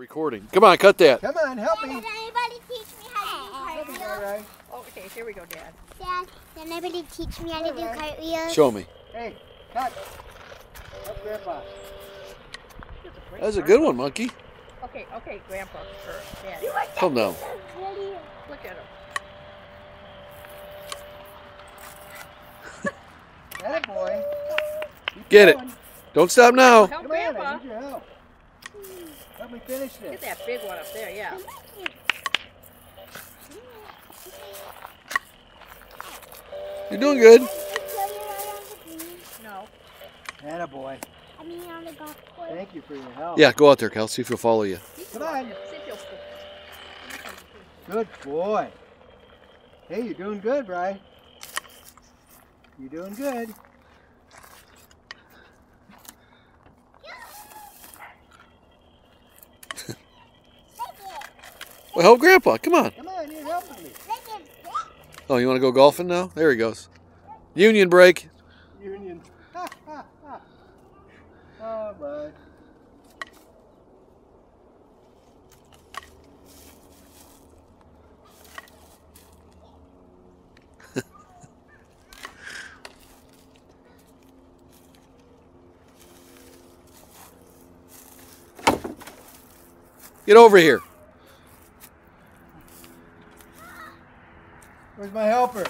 Recording. Come on, cut that. Come on, help me. Dad, did anybody teach me how to do cartwheels? All right. Okay, here we go, Dad. Dad, did anybody teach me how to do cartwheels? Show me. Hey, cut. Help Grandpa. That's a good one, Monkey. Okay, Grandpa first. Daddy. Calm down. Look at him. That boy. Keep Get it. going. Don't stop now. Help Come on, I Grandpa. need your help. Help me finish Get this. that big one up there, yeah. You're doing good. No. Atta boy. I mean, on the golf course. Thank you for your help. Yeah, go out there, Cal. See if he'll follow you. Come on. See if you'll stick. Good boy. Hey, you're doing good, Bri. You're doing good. Well, help Grandpa. Come on. Come on, you're helping me. Oh, you want to go golfing now? There he goes. Union break. Union. Oh, bud. Get over here. Where's my helper?